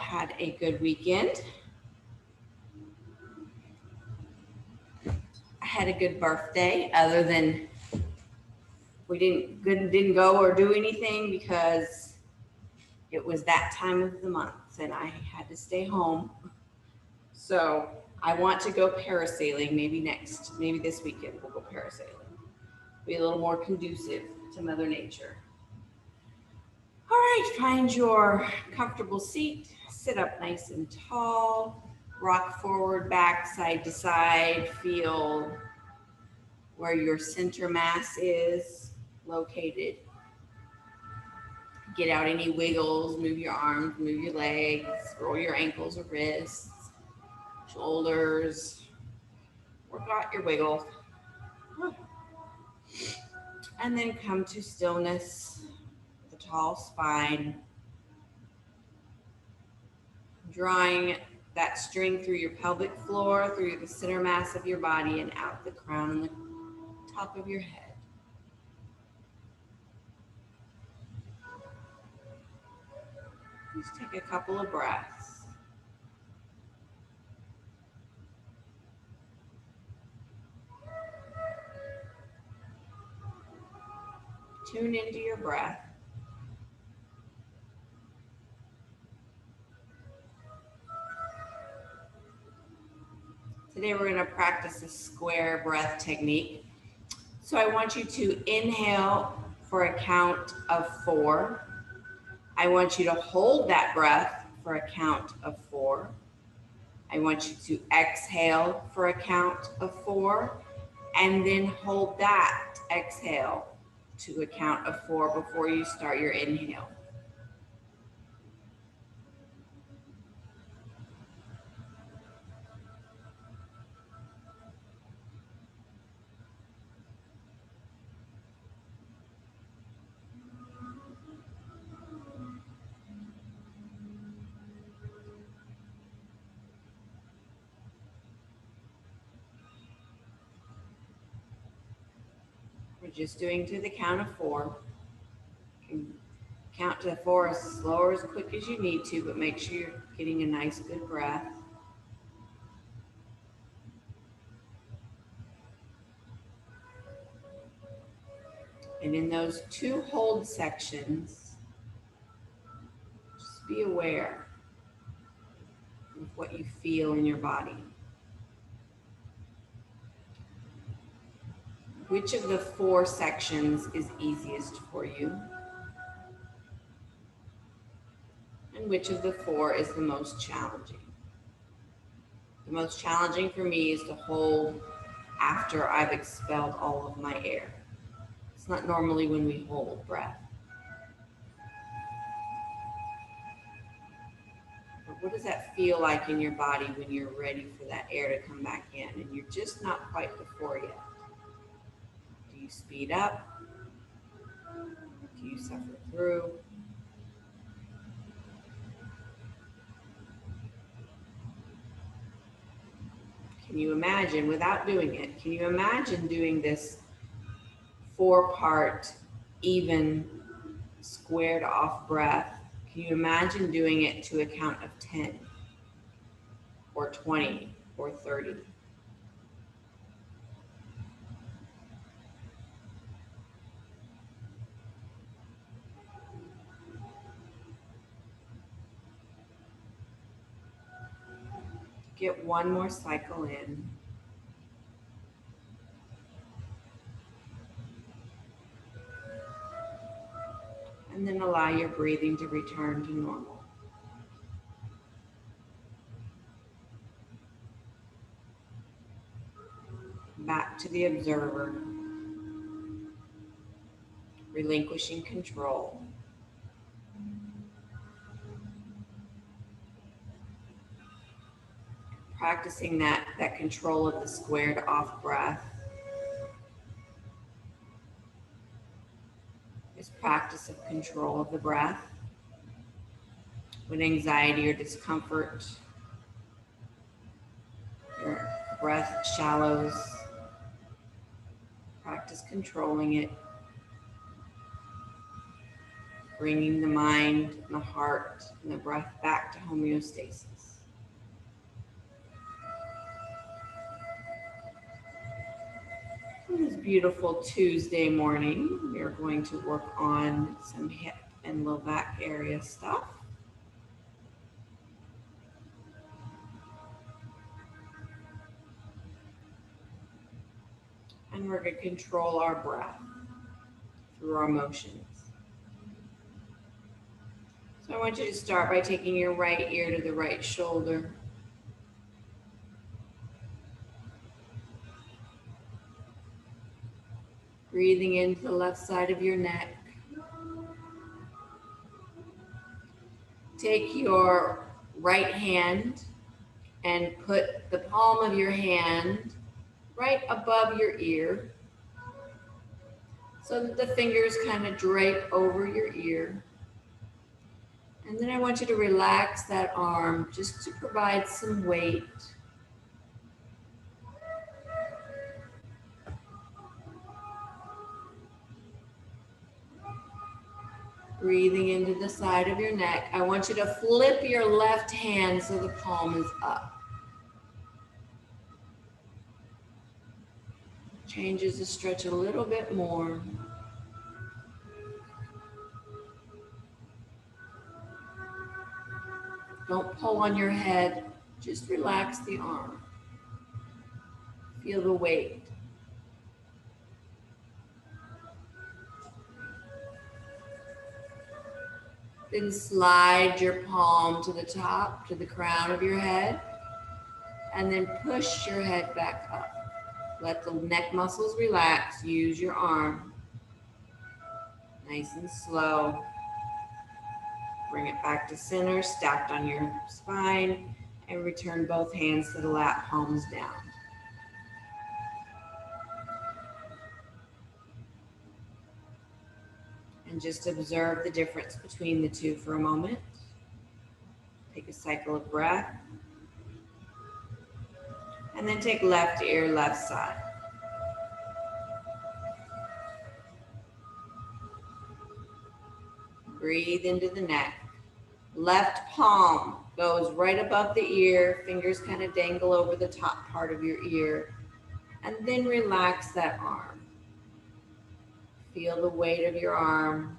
had a good weekend. I had a good birthday, other than we didn't go or do anything because it was that time of the month and I had to stay home. So I want to go parasailing maybe this weekend we'll go parasailing. Be a little more conducive to Mother Nature. All right, find your comfortable seat, sit up nice and tall, rock forward, back, side to side, feel where your center mass is located. Get out any wiggles, move your arms, move your legs, roll your ankles or wrists, shoulders, work out your wiggle. And then come to stillness, the tall spine, drawing that string through your pelvic floor, through the center mass of your body and out the crown and the top of your head. Just take a couple of breaths. Tune into your breath. Today we're going to practice a square breath technique. So I want you to inhale for a count of 4. I want you to hold that breath for a count of 4. I want you to exhale for a count of 4, and then hold that exhale to a count of 4 before you start your inhale. We're just doing to the count of 4. You can count to 4 as slow or as quick as you need to, but make sure you're getting a nice, good breath. And in those 2 hold sections, just be aware of what you feel in your body. Which of the 4 sections is easiest for you? And which of the 4 is the most challenging? The most challenging for me is to hold after I've expelled all of my air. It's not normally when we hold breath. But what does that feel like in your body when you're ready for that air to come back in and you're just not quite to 4 yet? Do you speed up? Do you suffer through? Can you imagine, without doing it, can you imagine doing this 4-part, even, squared off breath? Can you imagine doing it to a count of 10 or 20 or 30? Get one more cycle in. And then allow your breathing to return to normal. Back to the observer, relinquishing control. Practicing that control of the squared off breath is practice of control of the breath. When anxiety or discomfort, your breath shallows, practice controlling it. bringing the mind and the heart and the breath back to homeostasis. On this beautiful Tuesday morning, we are going to work on some hip and low back area stuff. And we're going to control our breath through our motions. So I want you to start by taking your right ear to the right shoulder. Breathing into the left side of your neck. Take your right hand and put the palm of your hand right above your ear so that the fingers kind of drape over your ear. And then I want you to relax that arm just to provide some weight. Breathing into the side of your neck. I want you to flip your left hand so the palm is up. Changes the stretch a little bit more. Don't pull on your head, just relax the arm. Feel the weight. Then slide your palm to the top, to the crown of your head, and then push your head back up. Let the neck muscles relax. Use your arm. Nice and slow. Bring it back to center, stacked on your spine, and return both hands to the lap, palms down. And just observe the difference between the two for a moment. Take a cycle of breath. And then take left ear, left side. Breathe into the neck. Left palm goes right above the ear. Fingers kind of dangle over the top part of your ear. And then relax that arm. Feel the weight of your arm.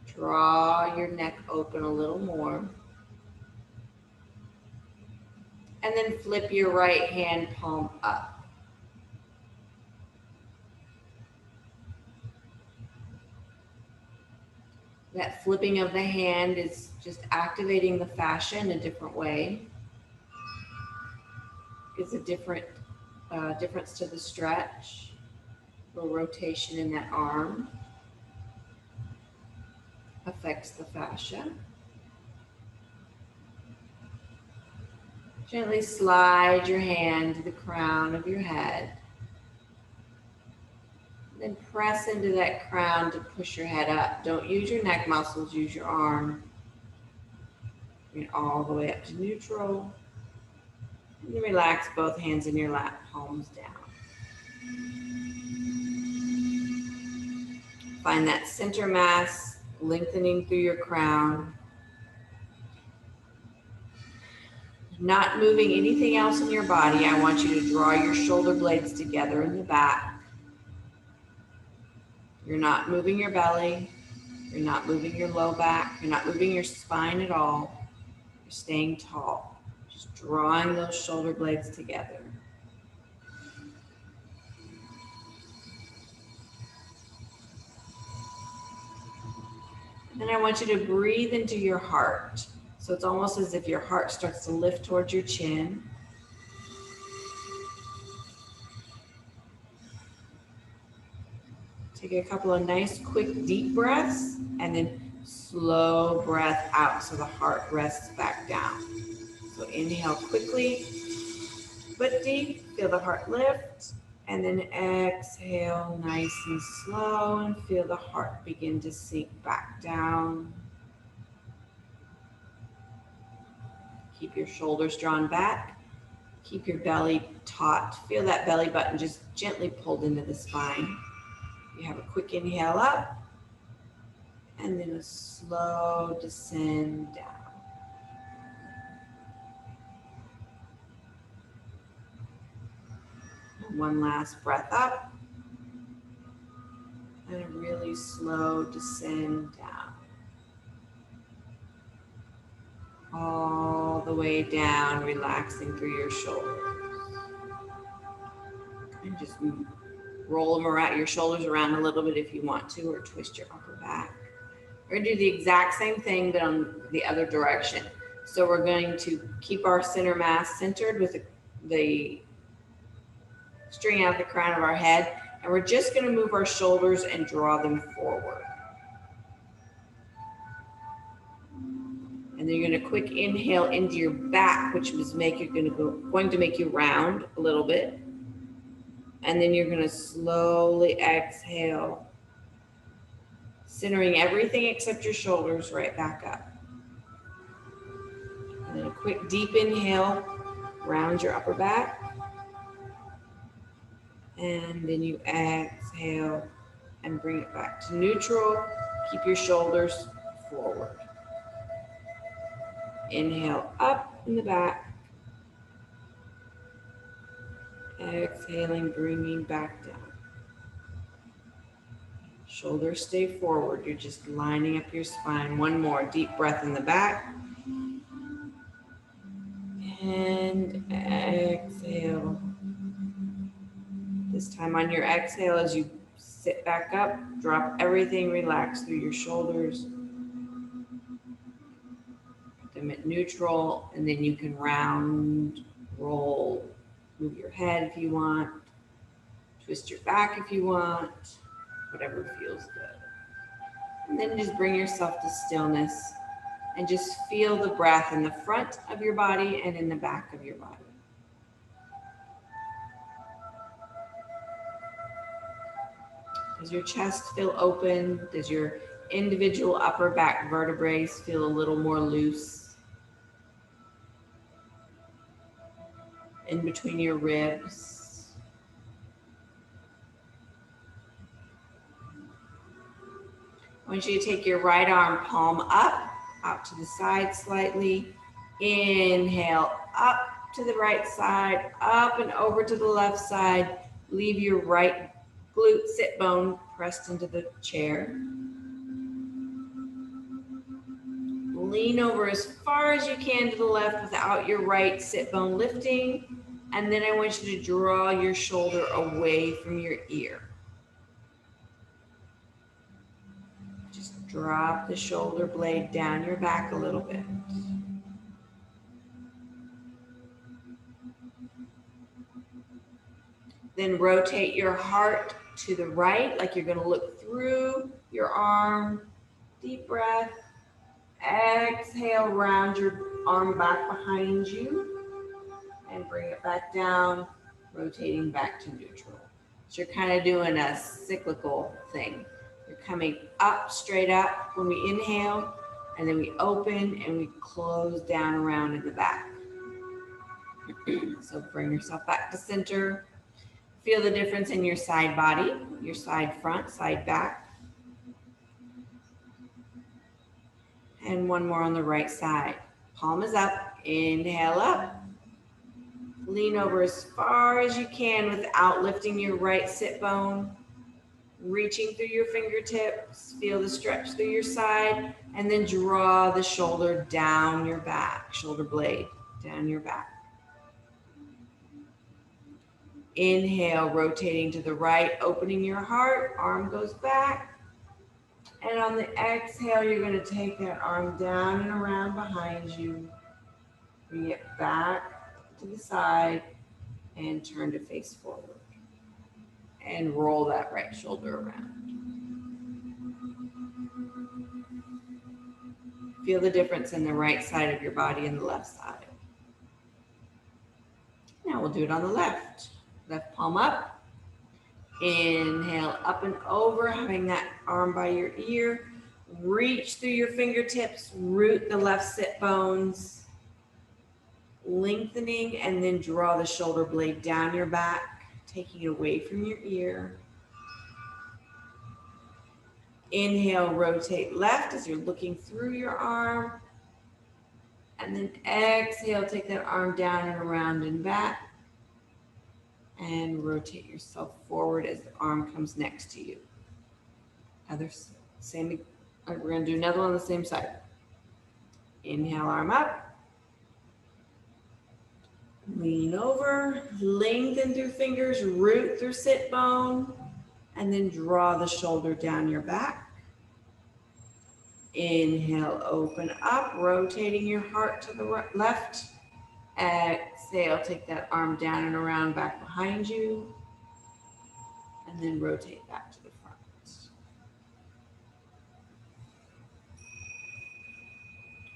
Draw your neck open a little more. And then flip your right hand palm up. That flipping of the hand is just activating the fascia in a different way. Gives a different difference to the stretch. A little rotation in that arm affects the fascia. Gently slide your hand to the crown of your head. Then press into that crown to push your head up. Don't use your neck muscles, use your arm. Bring it all the way up to neutral. And then relax both hands in your lap, palms down. Find that center mass lengthening through your crown. Not moving anything else in your body. I want you to draw your shoulder blades together in the back. You're not moving your belly. You're not moving your low back. You're not moving your spine at all. You're staying tall. Just drawing those shoulder blades together. Then I want you to breathe into your heart. So it's almost as if your heart starts to lift towards your chin. Take a couple of nice, quick, deep breaths, and then slow breath out so the heart rests back down. So inhale quickly, but deep. Feel the heart lift, and then exhale nice and slow, and feel the heart begin to sink back down. Keep your shoulders drawn back. Keep your belly taut. Feel that belly button just gently pulled into the spine. You have a quick inhale up and then a slow descend down. And one last breath up, and a really slow descend down. All the way down, relaxing through your shoulders. And just roll them around, your shoulders around a little bit if you want to, or twist your upper back. We're going to do the exact same thing, but on the other direction. So we're going to keep our center mass centered with the string out the crown of our head, and we're just going to move our shoulders and draw them forward. And then you're going to quick inhale into your back, which is going to make you round a little bit. And then you're going to slowly exhale, centering everything except your shoulders right back up. And then a quick deep inhale, round your upper back. And then you exhale and bring it back to neutral. Keep your shoulders forward. Inhale up in the back. Exhaling, bringing back down. Shoulders stay forward. You're just lining up your spine. One more deep breath in the back. And exhale. This time on your exhale, as you sit back up, drop everything, relax through your shoulders. Put them at neutral, and then you can round, roll, move your head if you want, twist your back if you want, whatever feels good. And then just bring yourself to stillness and just feel the breath in the front of your body and in the back of your body. Does your chest feel open? Does your individual upper back vertebrae feel a little more loose? In between your ribs. I want you to take your right arm palm up, out to the side slightly. Inhale, up to the right side, up and over to the left side. Leave your right glute sit bone pressed into the chair. Lean over as far as you can to the left without your right sit bone lifting. And then I want you to draw your shoulder away from your ear. Just drop the shoulder blade down your back a little bit. Then rotate your heart to the right, like you're going to look through your arm. Deep breath. Exhale, round your arm back behind you. And bring it back down, rotating back to neutral. So you're kind of doing a cyclical thing. You're coming up, straight up when we inhale, and then we open and we close down around in the back. So bring yourself back to center. Feel the difference in your side body, your side front, side back. And one more on the right side. Palm is up, inhale up. Lean over as far as you can without lifting your right sit bone. Reaching through your fingertips, feel the stretch through your side, and then draw the shoulder down your back, shoulder blade down your back. Inhale, rotating to the right, opening your heart, arm goes back. And on the exhale, you're going to take that arm down and around behind you. Bring it back to the side and turn to face forward. And roll that right shoulder around. Feel the difference in the right side of your body and the left side. Now we'll do it on the left. Left palm up. Inhale, up and over, having that arm by your ear. Reach through your fingertips, root the left sit bones. Lengthening, and then draw the shoulder blade down your back, taking it away from your ear. Inhale, rotate left as you're looking through your arm. And then exhale, take that arm down and around and back. And rotate yourself forward as the arm comes next to you. Same, we're going to do another one on the same side. Inhale, arm up. Lean over, lengthen through fingers, root through sit bone, and then draw the shoulder down your back. Inhale, open up, rotating your heart to the left. Exhale, take that arm down and around back behind you. And then rotate back to the front.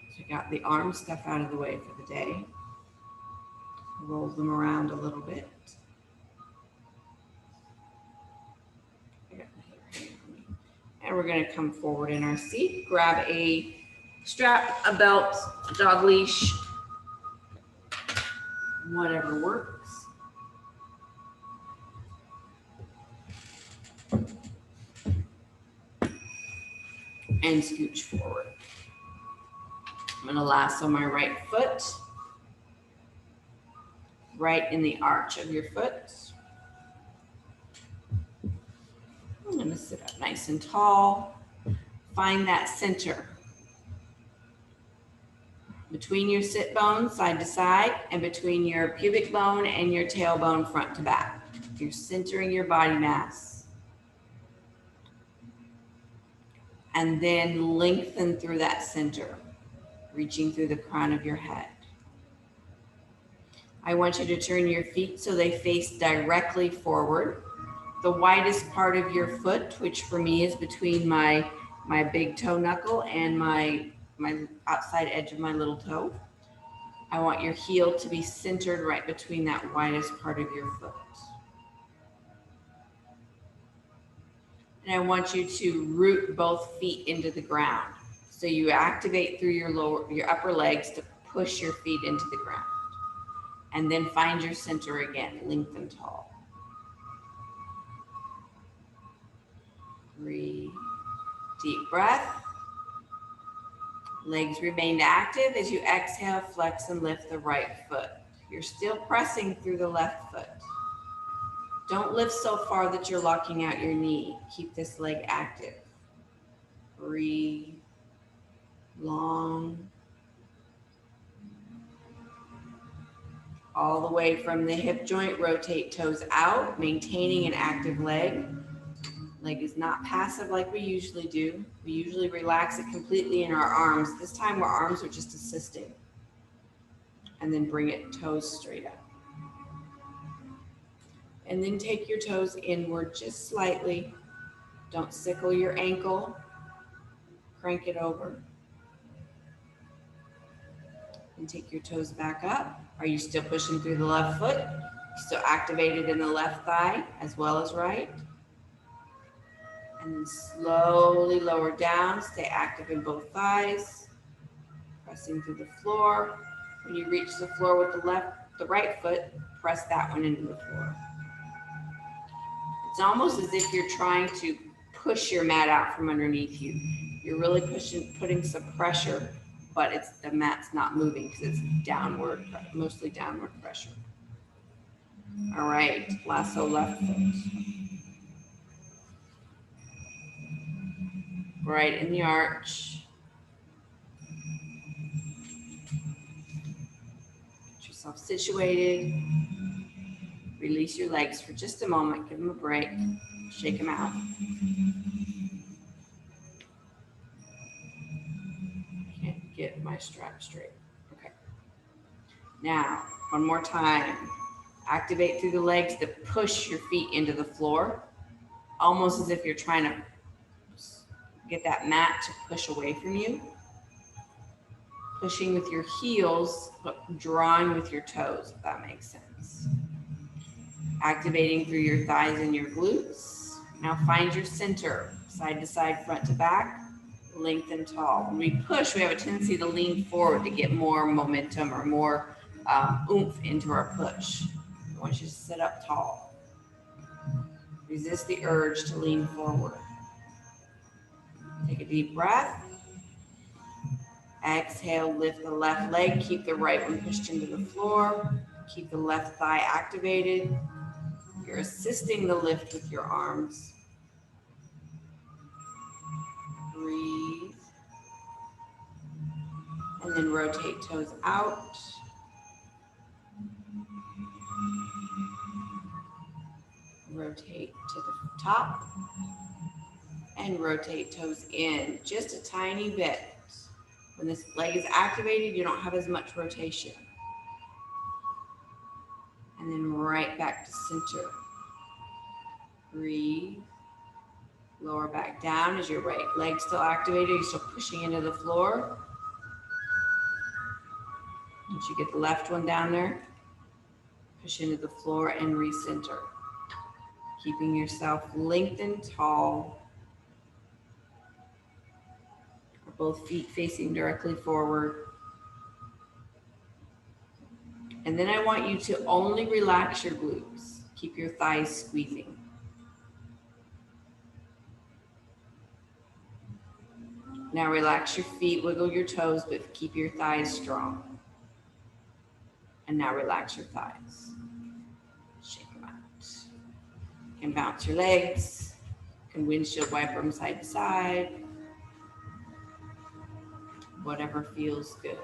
So you got the arm stuff out of the way for the day. Roll them around a little bit. And we're going to come forward in our seat. Grab a strap, a belt, a dog leash, whatever works. And scooch forward. I'm going to lasso my right foot right in the arch of your foot. I'm going to sit up nice and tall. Find that center between your sit bones side to side and between your pubic bone and your tailbone front to back. You're centering your body mass. And then lengthen through that center, reaching through the crown of your head. I want you to turn your feet so they face directly forward. The widest part of your foot, which for me is between my big toe knuckle and my outside edge of my little toe. I want your heel to be centered right between that widest part of your foot. And I want you to root both feet into the ground. So you activate through your upper legs to push your feet into the ground. And then find your center again, lengthen tall. Breathe, deep breath. Legs remain active. As you exhale, flex and lift the right foot. You're still pressing through the left foot. Don't lift so far that you're locking out your knee. Keep this leg active. Breathe, long. All the way from the hip joint, rotate toes out, maintaining an active leg. Leg is not passive like we usually do. We usually relax it completely in our arms. This time our arms are just assisting. And then bring it toes straight up. And then take your toes inward just slightly. Don't sickle your ankle. Crank it over. And take your toes back up. Are you still pushing through the left foot? Still activated in the left thigh as well as right. And then slowly lower down. Stay active in both thighs. Pressing through the floor. When you reach the floor with the right foot, press that one into the floor. It's almost as if you're trying to push your mat out from underneath you. You're really putting some pressure, but the mat's not moving because it's mostly downward pressure. All right, lasso left foot. Right in the arch. Get yourself situated. Release your legs for just a moment. Give them a break. Shake them out. Can't get my strap straight. Okay. Now, one more time. Activate through the legs to push your feet into the floor. Almost as if you're trying to get that mat to push away from you. Pushing with your heels, but drawing with your toes, if that makes sense. Activating through your thighs and your glutes. Now find your center, side to side, front to back, lengthen tall. When we push, we have a tendency to lean forward to get more momentum or more oomph into our push. I want you to sit up tall. Resist the urge to lean forward. Take a deep breath. Exhale, lift the left leg. Keep the right one pushed into the floor. Keep the left thigh activated. You're assisting the lift with your arms. Breathe. And then rotate toes out. Rotate to the top. And rotate toes in just a tiny bit. When this leg is activated, you don't have as much rotation. And then right back to center. Breathe. Lower back down. Is your right leg still activated? You're still pushing into the floor. Once you get the left one down there, push into the floor and recenter. Keeping yourself lengthened, tall. Both feet facing directly forward. And then I want you to only relax your glutes. Keep your thighs squeezing. Now relax your feet, wiggle your toes, but keep your thighs strong. And now relax your thighs. Shake them out. You can bounce your legs. You can windshield wiper them side to side. Whatever feels good.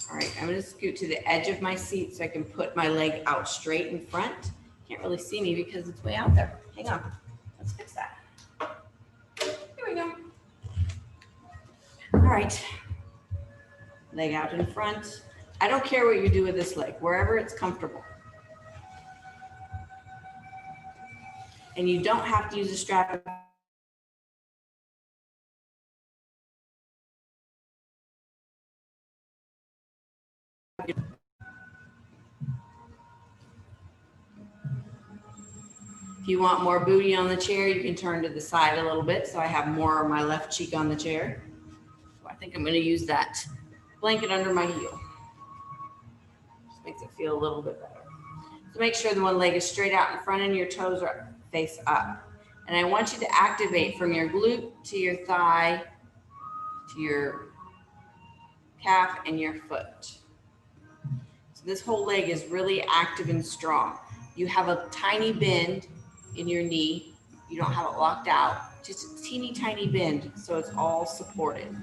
All right, I'm gonna scoot to the edge of my seat so I can put my leg out straight in front. Can't really see me because it's way out there. Hang on, let's fix that. Here we go. All right, leg out in front. I don't care what you do with this leg, wherever it's comfortable. And you don't have to use a strap. If you want more booty on the chair, you can turn to the side a little bit so I have more of my left cheek on the chair. So I think I'm going to use that blanket under my heel. Just makes it feel a little bit better. So make sure the one leg is straight out in front and your toes are face up. And I want you to activate from your glute to your thigh, to your calf and your foot. So this whole leg is really active and strong. You have a tiny bend in your knee. You don't have it locked out, just a teeny tiny bend, so it's all supported.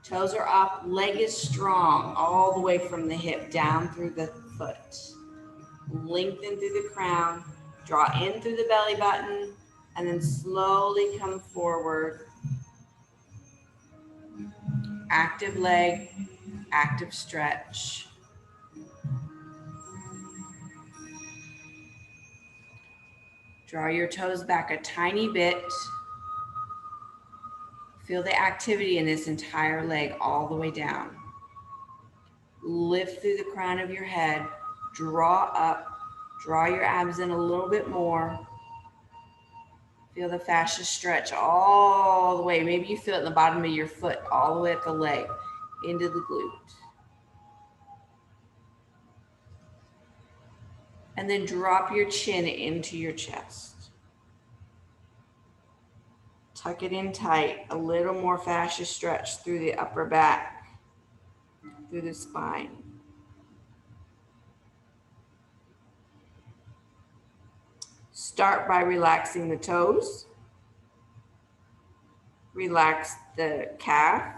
Toes are up, leg is strong, all the way from the hip down through the foot. Lengthen through the crown, draw in through the belly button, and then slowly come forward. Active leg, active stretch. Draw your toes back a tiny bit. Feel the activity in this entire leg all the way down. Lift through the crown of your head. Draw up. Draw your abs in a little bit more. Feel the fascia stretch all the way. Maybe you feel it in the bottom of your foot, all the way up the leg, into the glute. And then drop your chin into your chest. Tuck it in tight, a little more fascia stretch through the upper back, through the spine. Start by relaxing the toes. Relax the calf,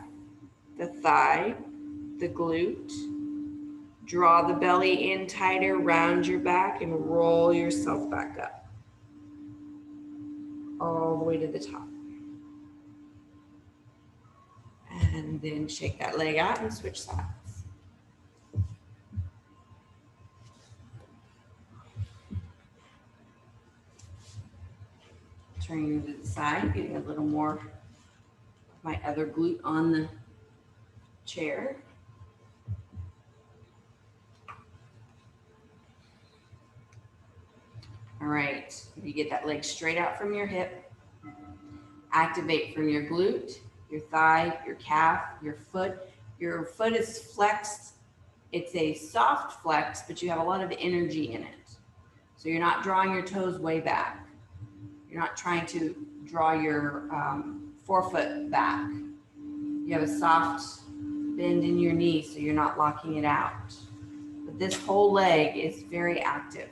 the thigh, the glute. Draw the belly in tighter, round your back, and roll yourself back up. All the way to the top. And then shake that leg out and switch sides. Turning to the side, getting a little more of my other glute on the chair. All right, you get that leg straight out from your hip. Activate from your glute, your thigh, your calf, your foot. Your foot is flexed. It's a soft flex, but you have a lot of energy in it. So you're not drawing your toes way back. You're not trying to draw your forefoot back. You have a soft bend in your knee, so you're not locking it out. But this whole leg is very active.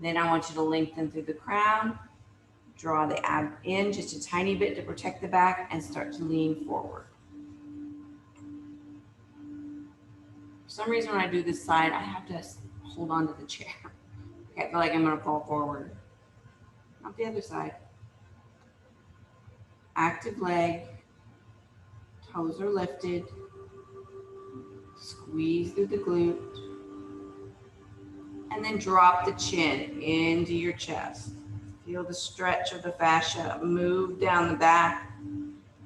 Then I want you to lengthen through the crown, draw the ab in just a tiny bit to protect the back, and start to lean forward. For some reason, when I do this side, I have to hold on to the chair. I feel like I'm gonna fall forward. Not the other side. Active leg, toes are lifted, squeeze through the glute, and then drop the chin into your chest. Feel the stretch of the fascia move down the back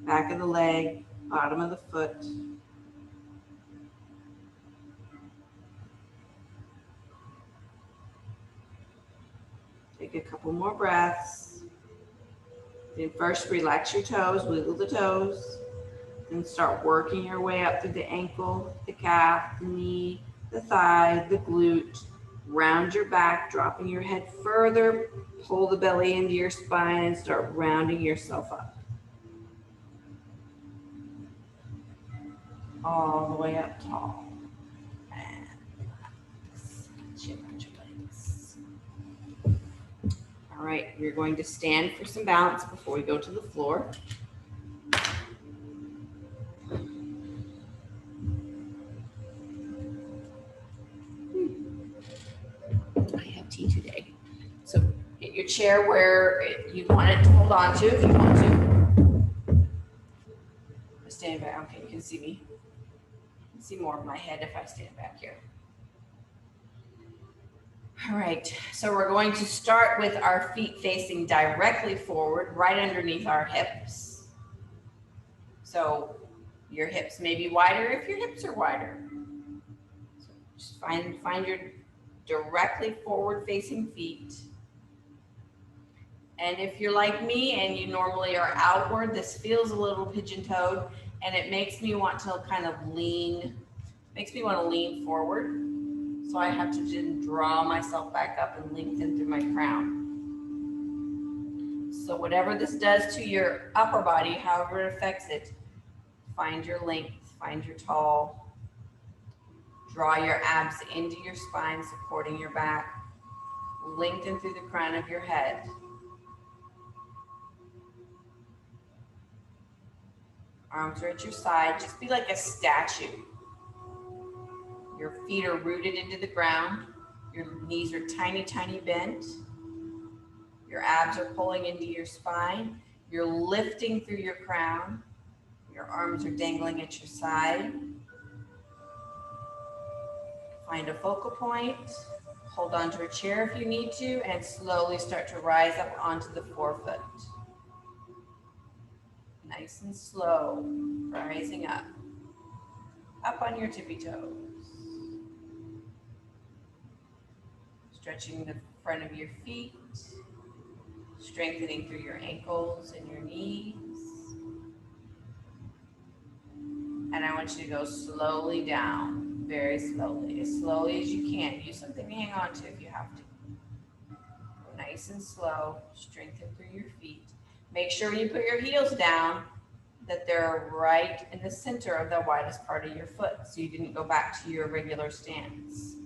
of the leg, bottom of the foot. Take a couple more breaths. Then first relax your toes, wiggle the toes, and start working your way up through the ankle, the calf, the knee, the thigh, the glute. Round your back, dropping your head further, pull the belly into your spine and start rounding yourself up. All the way up tall. And chin out your legs. All right, you're going to stand for some balance before we go to the floor. I have tea today. So get your chair where you want it to hold on to if you want to. Stand back. Okay, you can see me. You can see more of my head if I stand back here. All right, so we're going to start with our feet facing directly forward, right underneath our hips. So your hips may be wider if your hips are wider. So just find your directly forward facing feet. And if you're like me and you normally are outward, this feels a little pigeon-toed and it makes me want to kind of lean, forward. So I have to then draw myself back up and lengthen through my crown. So whatever this does to your upper body, however it affects it, find your length, find your tall. Draw your abs into your spine, supporting your back. Lengthen through the crown of your head. Arms are at your side. Just be like a statue. Your feet are rooted into the ground. Your knees are tiny, tiny bent. Your abs are pulling into your spine. You're lifting through your crown. Your arms are dangling at your side. Find a focal point. Hold onto a chair if you need to, and slowly start to rise up onto the forefoot. Nice and slow, rising up. Up on your tippy toes. Stretching the front of your feet, strengthening through your ankles and your knees. And I want you to go slowly down, very slowly as you can. Use something to hang on to if you have to. Go nice and slow, strengthen through your feet. Make sure when you put your heels down that they're right in the center of the widest part of your foot, so you didn't go back to your regular stance.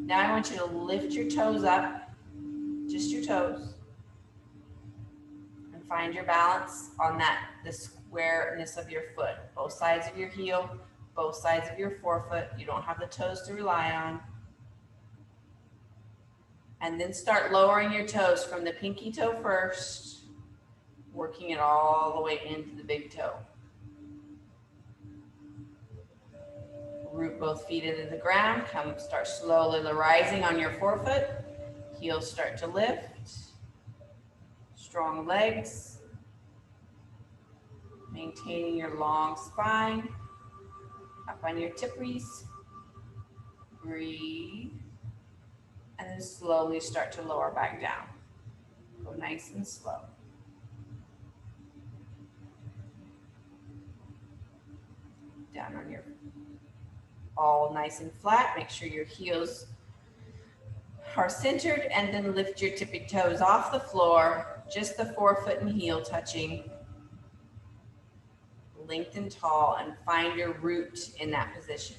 Now I want you to lift your toes up, just your toes, and find your balance on the squareness of your foot. Both sides of your heel, both sides of your forefoot. You don't have the toes to rely on. And then start lowering your toes from the pinky toe first, working it all the way into the big toe. Root both feet into the ground. Start slowly rising on your forefoot. Heels start to lift. Strong legs. Maintaining your long spine. Up on your tippies. Breathe. And then slowly start to lower back down. Go nice and slow. Down on your all nice and flat. Make sure your heels are centered, and then lift your tippy toes off the floor, just the forefoot and heel touching. Lengthen tall and find your root in that position.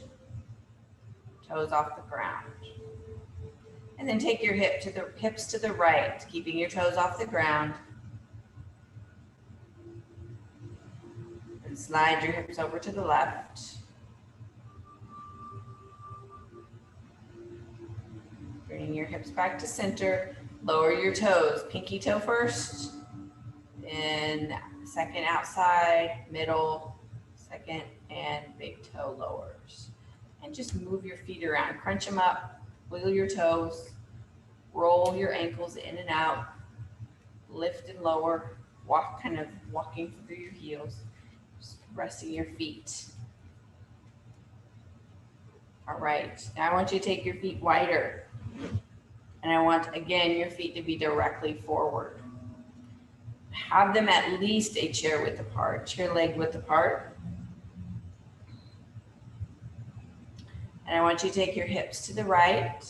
Toes off the ground. And then take your hips to the right, keeping your toes off the ground. And slide your hips over to the left. Bring your hips back to center. Lower your toes. Pinky toe first. Then second outside, middle, second, and big toe lowers. And just move your feet around. Crunch them up. Wiggle your toes. Roll your ankles in and out. Lift and lower. Walk, kind of walking through your heels. Just resting your feet. All right. Now I want you to take your feet wider. And I want, again, your feet to be directly forward. Have them at least a chair width apart, chair leg width apart. And I want you to take your hips to the right.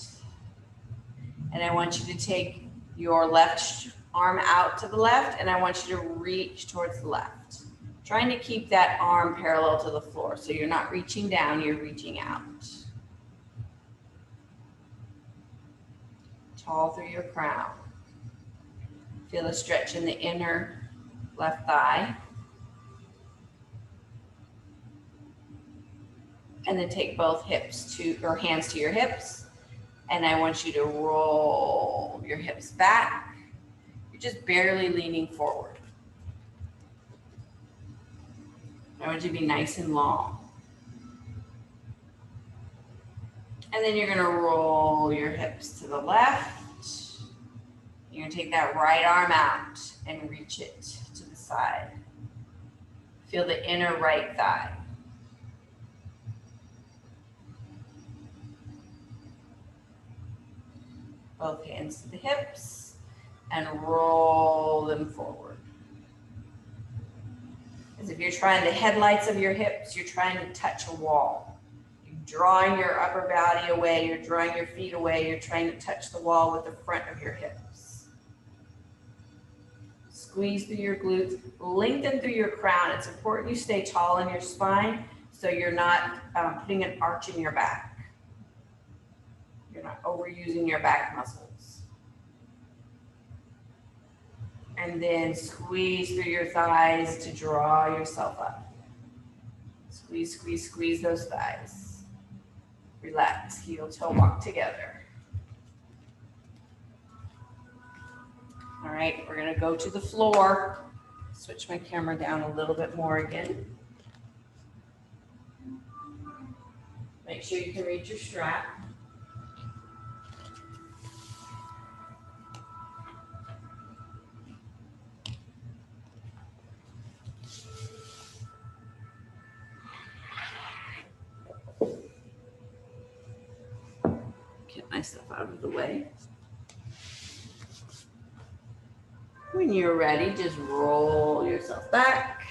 And I want you to take your left arm out to the left, and I want you to reach towards the left. Trying to keep that arm parallel to the floor. So you're not reaching down, you're reaching out. Tall through your crown. Feel a stretch in the inner left thigh. And then take both hands to your hips. And I want you to roll your hips back. You're just barely leaning forward. I want you to be nice and long. And then you're gonna roll your hips to the left. You're gonna take that right arm out and reach it to the side. Feel the inner right thigh. Both hands to the hips and roll them forward. As if you're trying the headlights of your hips, you're trying to touch a wall. You're drawing your upper body away, you're drawing your feet away, you're trying to touch the wall with the front of your hips. Squeeze through your glutes, lengthen through your crown. It's important you stay tall in your spine so you're not putting an arch in your back. You're not overusing your back muscles. And then squeeze through your thighs to draw yourself up. Squeeze, squeeze, squeeze those thighs. Relax, heel toe walk together. All right, we're gonna go to the floor. Switch my camera down a little bit more again. Make sure you can reach your strap. Get myself out of the way. When you're ready, just roll yourself back.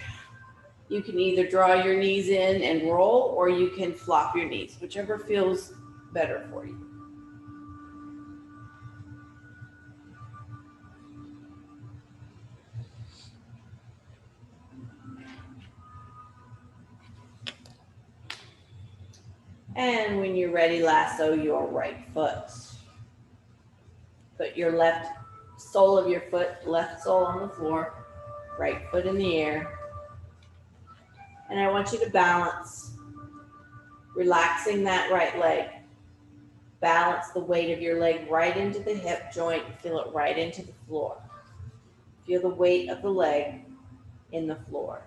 You can either draw your knees in and roll, or you can flop your knees, whichever feels better for you. And when you're ready, lasso your right foot. Put your left sole of your foot, left sole on the floor, right foot in the air. And I want you to balance, relaxing that right leg. Balance the weight of your leg right into the hip joint, feel it right into the floor. Feel the weight of the leg in the floor.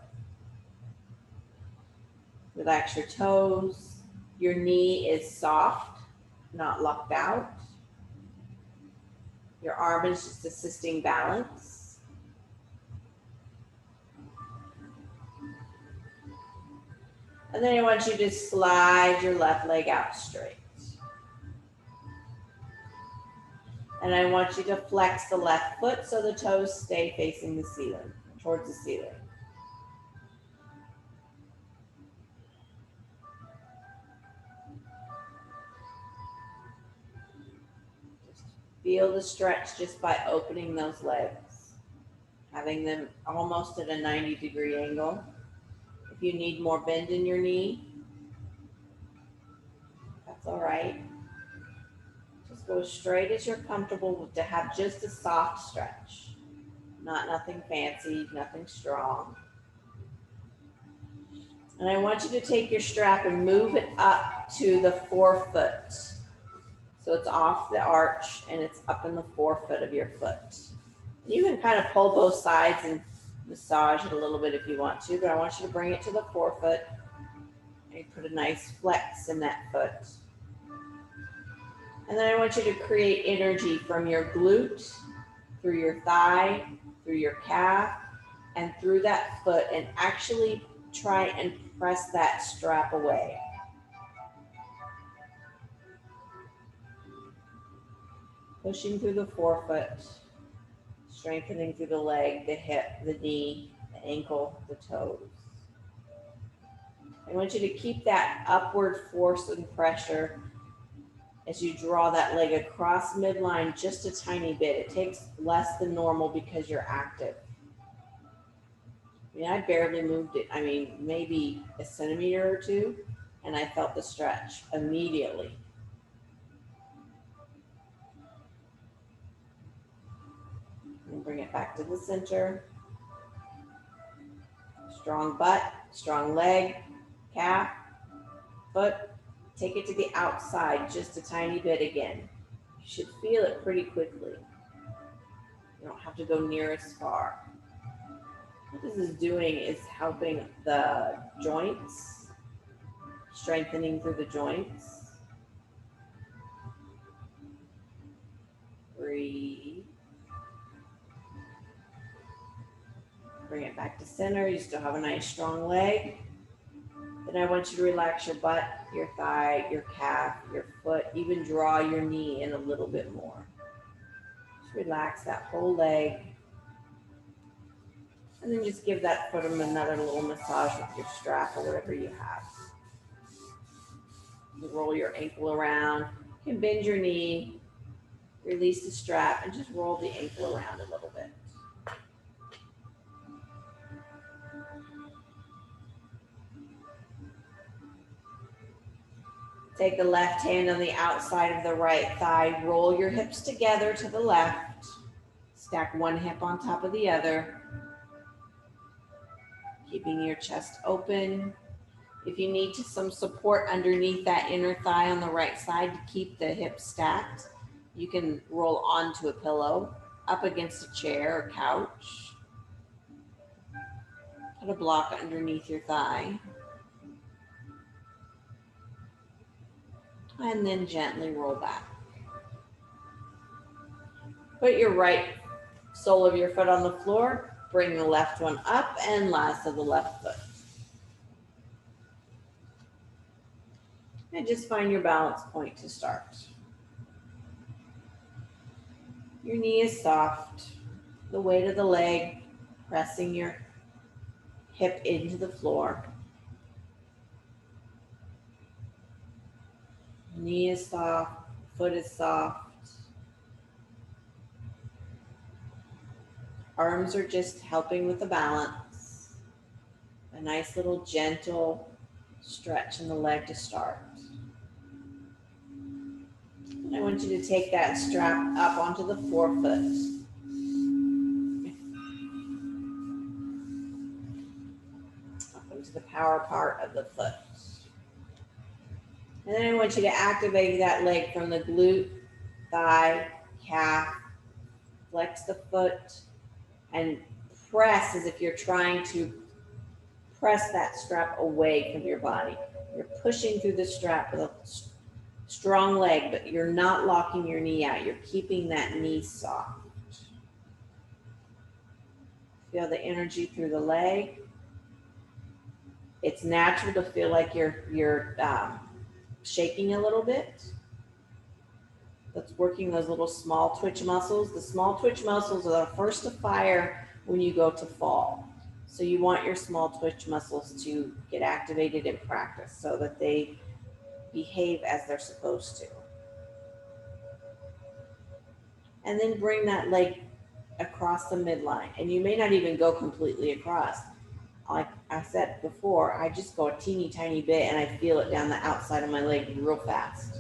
Relax your toes. Your knee is soft, not locked out. Your arm is just assisting balance. And then I want you to slide your left leg out straight. And I want you to flex the left foot so the toes stay facing the ceiling, towards the ceiling. Just Feel the stretch just by opening those legs, having them almost at a 90-degree angle. If you need more bend in your knee, that's all right. Just go as straight as you're comfortable with, to have just a soft stretch. Nothing fancy, nothing strong. And I want you to take your strap and move it up to the forefoot. So it's off the arch and it's up in the forefoot of your foot. You can kind of pull both sides and massage it a little bit if you want to, but I want you to bring it to the forefoot and put a nice flex in that foot. And then I want you to create energy from your glute, through your thigh, through your calf, and through that foot, and actually try and press that strap away. Pushing through the forefoot, strengthening through the leg, the hip, the knee, the ankle, the toes. I want you to keep that upward force and pressure as you draw that leg across midline just a tiny bit. It takes less than normal because you're active. I mean, I barely moved it. I mean, maybe a centimeter or two, and I felt the stretch immediately. And bring it back to the center. Strong butt, strong leg, calf, foot. Take it to the outside just a tiny bit again. You should feel it pretty quickly. You don't have to go near as far. What this is doing is helping the joints, strengthening through the joints. Breathe. Bring it back to center. You still have a nice strong leg. Then I want you to relax your butt, your thigh, your calf, your foot, even draw your knee in a little bit more. Just relax that whole leg. And then just give that foot another little massage with your strap or whatever you have. You roll your ankle around. You can bend your knee, release the strap, and just roll the ankle around a little bit. Take the left hand on the outside of the right thigh. Roll your hips together to the left. Stack one hip on top of the other. Keeping your chest open. If you need some support underneath that inner thigh on the right side to keep the hips stacked, you can roll onto a pillow, up against a chair or couch. Put a block underneath your thigh. And then gently roll back. Put your right sole of your foot on the floor. Bring the left one up and last of the left foot. And just find your balance point to start. Your knee is soft. The weight of the leg pressing your hip into the floor. Knee is soft, foot is soft. Arms are just helping with the balance. A nice little gentle stretch in the leg to start. And I want you to take that strap up onto the forefoot. Up into the power part of the foot. And then I want you to activate that leg from the glute, thigh, calf, flex the foot, and press as if you're trying to press that strap away from your body. You're pushing through the strap with a strong leg, but you're not locking your knee out. You're keeping that knee soft. Feel the energy through the leg. It's natural to feel like you're shaking a little bit. That's working those little small twitch muscles. The small twitch muscles are the first to fire when you go to fall. So you want your small twitch muscles to get activated in practice so that they behave as they're supposed to. And then bring that leg across the midline. And you may not even go completely across. Like I said before, I just go a teeny tiny bit and I feel it down the outside of my leg real fast.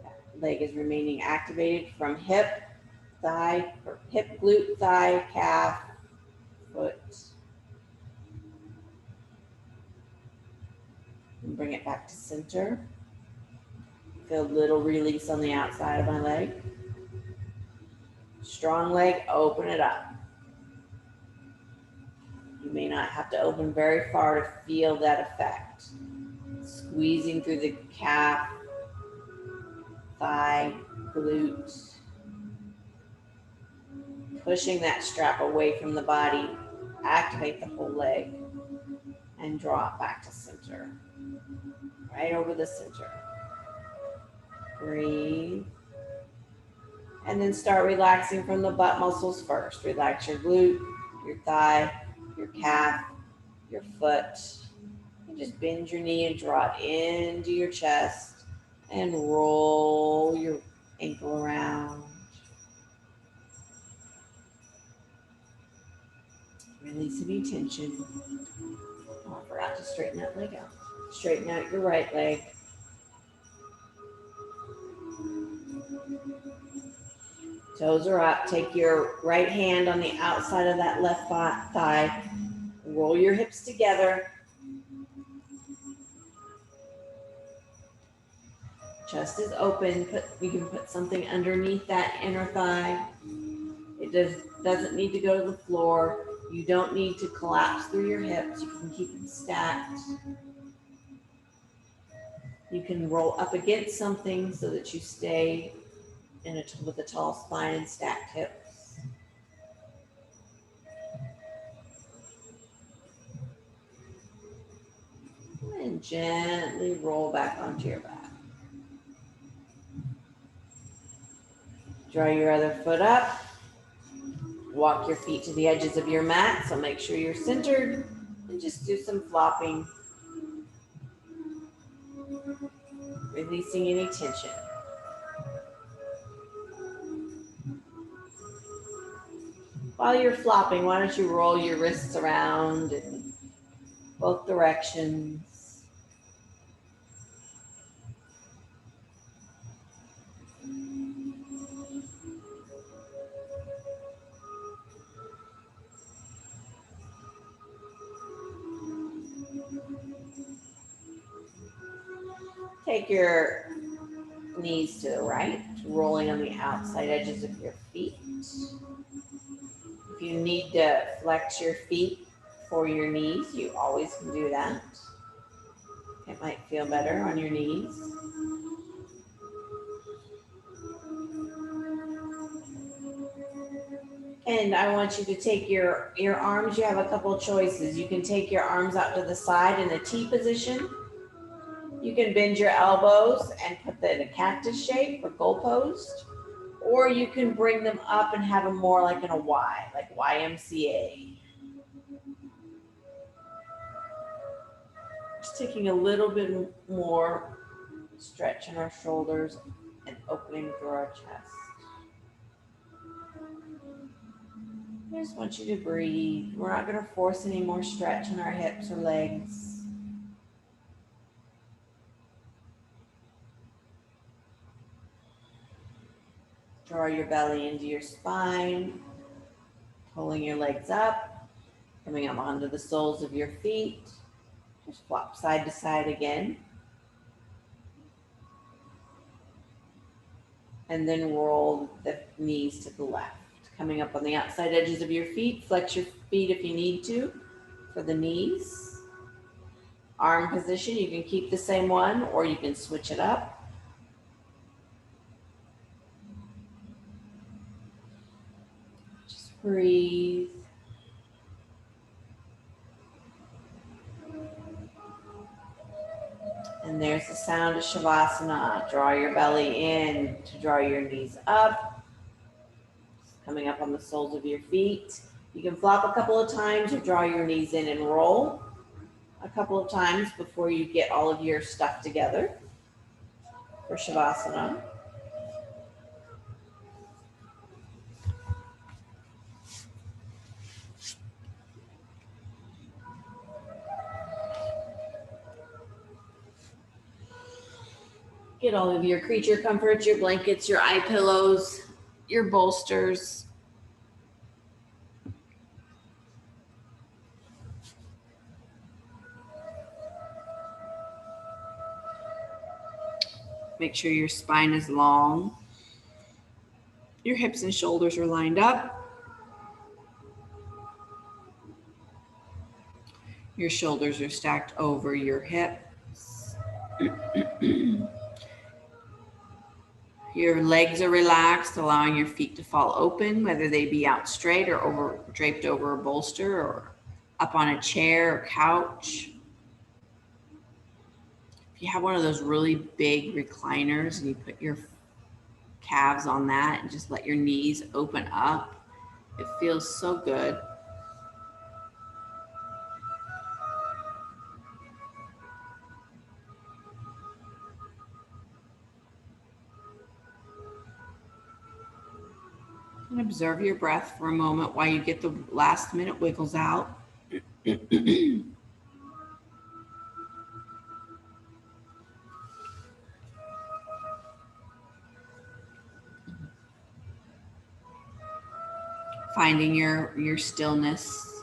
That leg is remaining activated from hip, thigh, or hip, glute, thigh, calf, foot. And bring it back to center. Feel a little release on the outside of my leg. Strong leg, open it up. You may not have to open very far to feel that effect. Squeezing through the calf, thigh, glute. Pushing that strap away from the body. Activate the whole leg. And draw it back to center. Right over the center. Breathe. And then start relaxing from the butt muscles first. Relax your glute, your thigh, your calf, your foot. And just bend your knee and draw it into your chest and roll your ankle around. Release any tension. Oh, I forgot to straighten that leg out. Straighten out your right leg. Toes are up. Take your right hand on the outside of that left thigh. Roll your hips together. Chest is open. You can put something underneath that inner thigh. It doesn't need to go to the floor. You don't need to collapse through your hips. You can keep them stacked. You can roll up against something so that you stay with a tall spine and stacked hips. And gently roll back onto your back. Draw your other foot up. Walk your feet to the edges of your mat, so make sure you're centered and just do some flopping. Releasing any tension. While you're flopping, why don't you roll your wrists around in both directions. Take your knees to the right, rolling on the outside edges of your feet. If you need to flex your feet for your knees, you always can do that. It might feel better on your knees. And I want you to take your arms. You have a couple of choices. You can take your arms out to the side in a T position. You can bend your elbows and put them in a cactus shape or goal post. Or you can bring them up and have them more like in a Y, like YMCA. Just taking a little bit more stretch in our shoulders and opening through our chest. I just want you to breathe. We're not going to force any more stretch in our hips or legs. Draw your belly into your spine, pulling your legs up, coming up onto the soles of your feet. Just flop side to side again. And then roll the knees to the left. Coming up on the outside edges of your feet. Flex your feet if you need to for the knees. Arm position, you can keep the same one or you can switch it up. Just breathe. And there's the sound of savasana. Draw your belly in to draw your knees up. Coming up on the soles of your feet. You can flop a couple of times or draw your knees in and roll a couple of times before you get all of your stuff together for savasana. Get all of your creature comforts, your blankets, your eye pillows, your bolsters. Make sure your spine is long. Your hips and shoulders are lined up. Your shoulders are stacked over your hips. Your legs are relaxed, allowing your feet to fall open, whether they be out straight or draped over a bolster or up on a chair or couch. If you have one of those really big recliners and you put your calves on that and just let your knees open up, it feels so good. And observe your breath for a moment while you get the last minute wiggles out. Finding your stillness.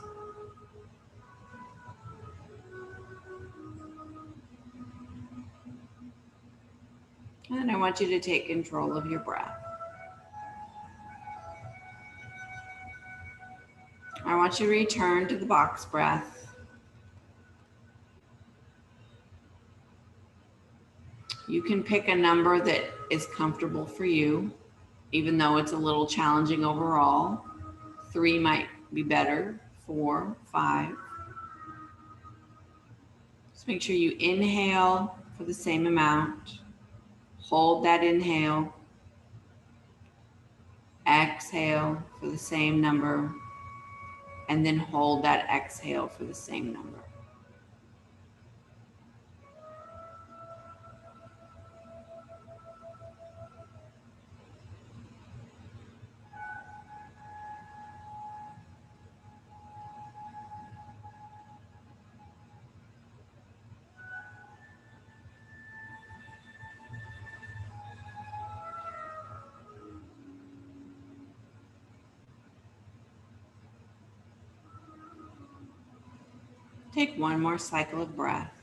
And I want you to take control of your breath. I want you to return to the box breath. You can pick a number that is comfortable for you, even though it's a little challenging overall. 3 might be better, 4, 5. Just make sure you inhale for the same amount. Hold that inhale. Exhale for the same number. And then hold that exhale for the same number. Take one more cycle of breath.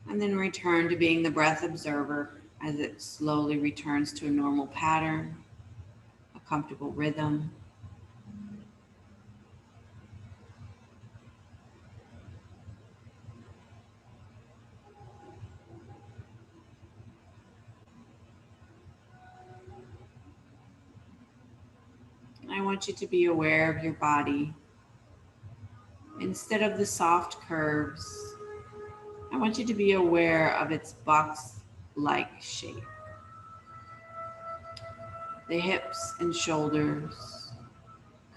And then return to being the breath observer as it slowly returns to a normal pattern, a comfortable rhythm. I want you to be aware of your body. Instead of the soft curves, I want you to be aware of its box-like shape. The hips and shoulders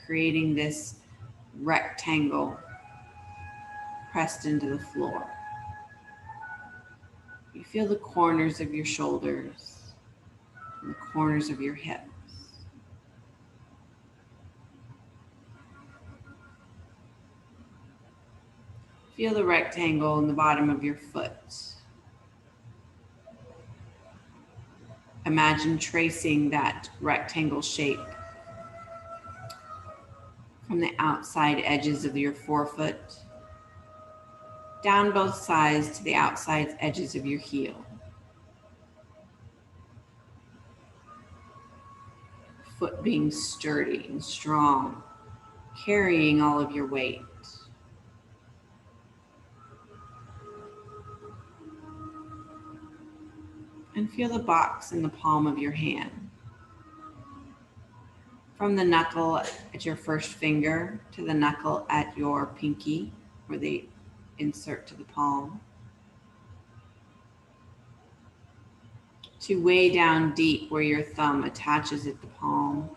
creating this rectangle pressed into the floor. You feel the corners of your shoulders and the corners of your hips. Feel the rectangle in the bottom of your foot. Imagine tracing that rectangle shape from the outside edges of your forefoot down both sides to the outside edges of your heel. Foot being sturdy and strong, carrying all of your weight. And feel the box in the palm of your hand. From the knuckle at your first finger to the knuckle at your pinky, where they insert to the palm. To way down deep where your thumb attaches at the palm.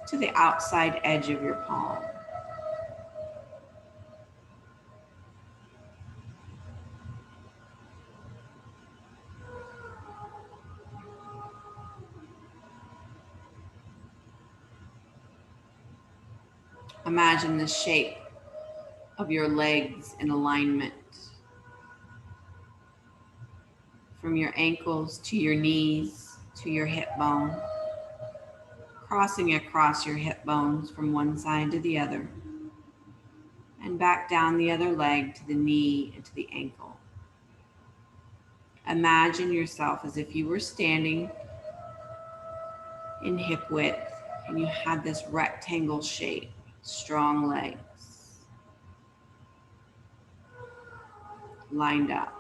To the outside edge of your palm. Imagine the shape of your legs in alignment. From your ankles to your knees to your hip bone, crossing across your hip bones from one side to the other, and back down the other leg to the knee and to the ankle. Imagine yourself as if you were standing in hip width and you had this rectangle shape, strong legs, lined up.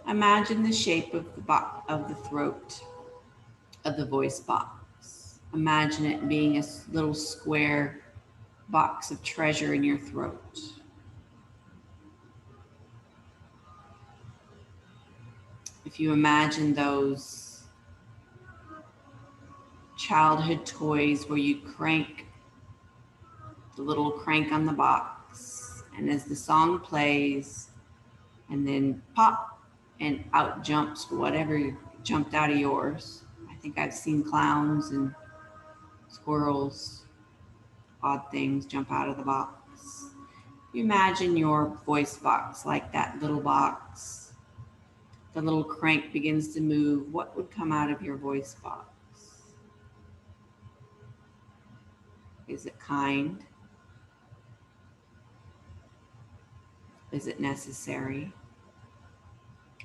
Imagine the shape of the throat of the voice box. Imagine it being a little square box of treasure in your throat. If you imagine those childhood toys where you crank the little crank on the box, and as the song plays, and then pop, and out jumps whatever jumped out of yours. I think I've seen clowns and squirrels, odd things jump out of the box. You imagine your voice box like that little box. The little crank begins to move. What would come out of your voice box? Is it kind? Is it necessary?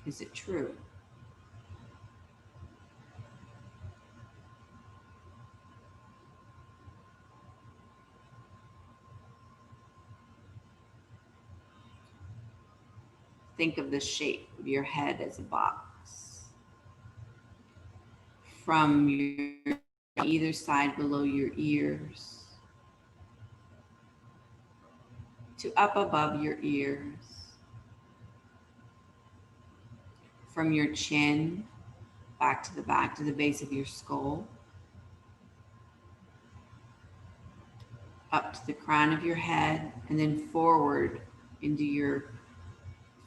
Is it true? Think of the shape of your head as a box. From your either side below your ears to up above your ears. From your chin back to the base of your skull. Up to the crown of your head, and then forward into your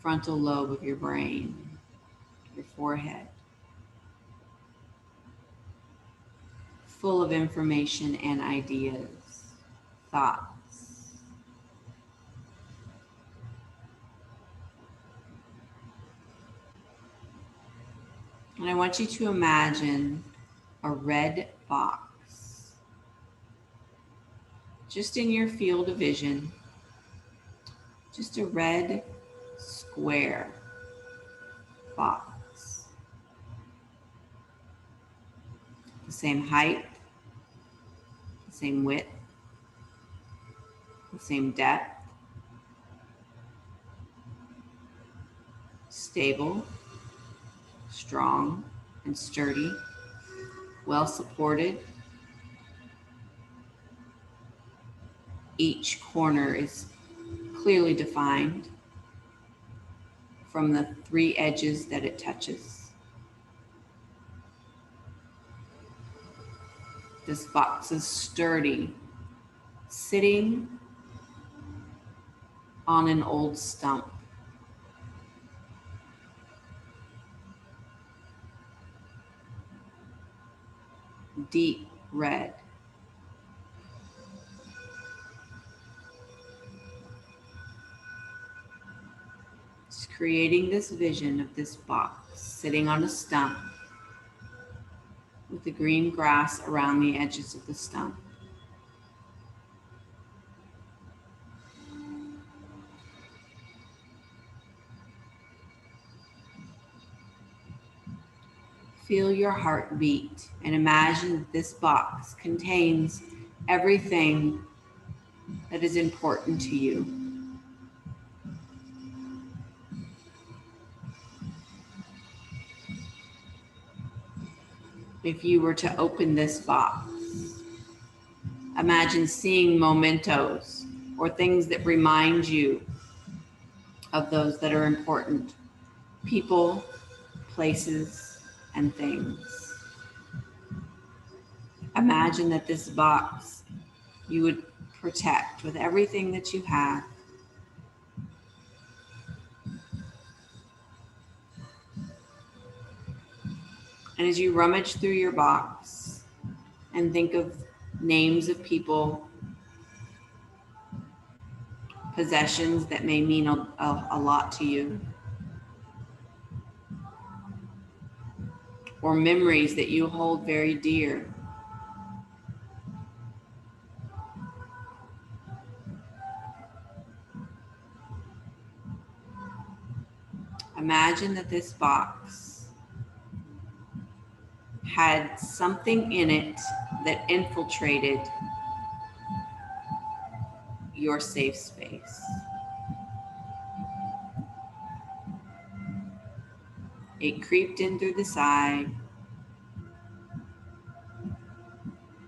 frontal lobe of your brain, your forehead. Full of information and ideas, thoughts. And I want you to imagine a red box just in your field of vision, just a red square box. The same height, the same width, the same depth, stable, strong and sturdy, well supported. Each corner is clearly defined from the 3 edges that it touches. This box is sturdy, sitting on an old stump. Deep red. Just creating this vision of this box sitting on a stump with the green grass around the edges of the stump. Feel your heart beat and imagine that this box contains everything that is important to you. If you were to open this box, imagine seeing mementos or things that remind you of those that are important. People, places, and things. Imagine that this box you would protect with everything that you have. And as you rummage through your box and think of names of people, possessions that may mean a lot to you, or memories that you hold very dear, imagine that this box had something in it that infiltrated your safe space. It creeped in through the side,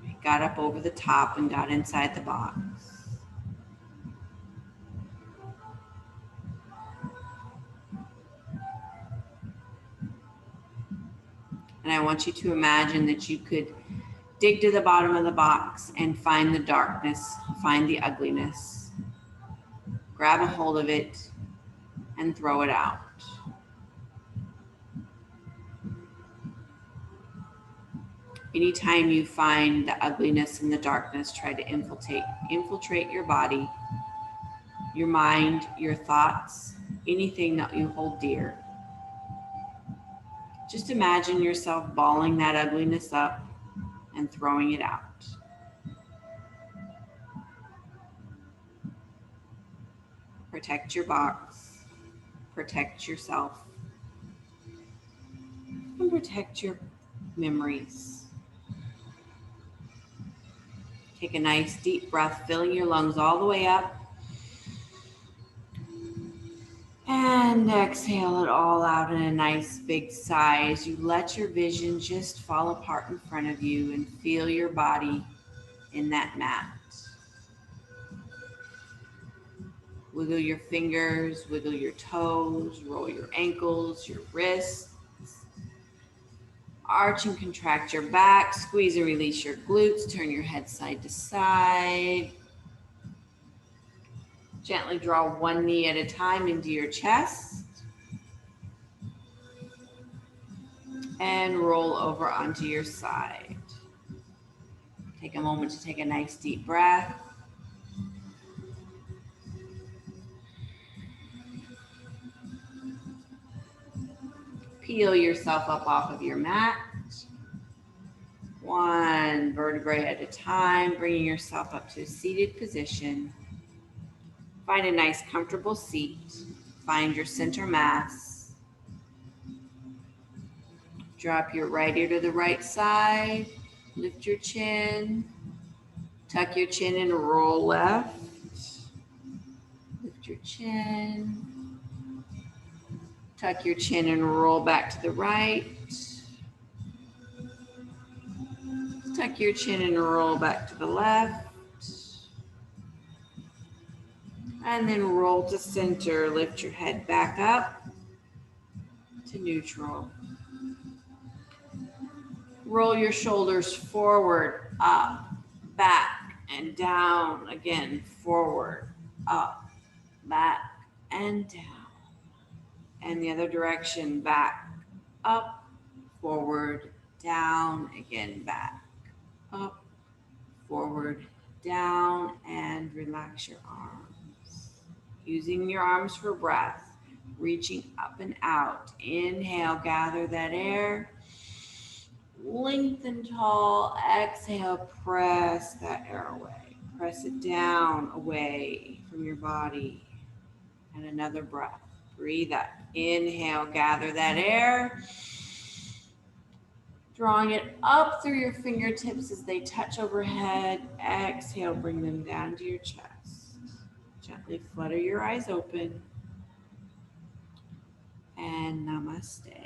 it got up over the top and got inside the box. And I want you to imagine that you could dig to the bottom of the box and find the darkness, find the ugliness, grab a hold of it and throw it out. Anytime you find the ugliness and the darkness, try to infiltrate your body, your mind, your thoughts, anything that you hold dear. Just imagine yourself balling that ugliness up and throwing it out. Protect your box, protect yourself, and protect your memories. Take a nice deep breath, filling your lungs all the way up. And exhale it all out in a nice big sigh as you let your vision just fall apart in front of you and feel your body in that mat. Wiggle your fingers, wiggle your toes, roll your ankles, your wrists. Arch and contract your back, squeeze and release your glutes, turn your head side to side. Gently draw one knee at a time into your chest. And roll over onto your side. Take a moment to take a nice deep breath. Peel yourself up off of your mat. One vertebrae at a time, bringing yourself up to a seated position. Find a nice comfortable seat. Find your center mass. Drop your right ear to the right side. Lift your chin. Tuck your chin and roll left. Lift your chin. Tuck your chin and roll back to the right. Tuck your chin and roll back to the left. And then roll to center. Lift your head back up to neutral. Roll your shoulders forward, up, back, and down. Again, forward, up, back, and down. And the other direction, back, up, forward, down, again, back, up, forward, down, and relax your arms. Using your arms for breath, reaching up and out. Inhale, gather that air. Lengthen tall. Exhale, press that air away. Press it down, away from your body. And another breath. Breathe up. Inhale, gather that air. Drawing it up through your fingertips as they touch overhead. Exhale, bring them down to your chest. Gently flutter your eyes open. And namaste.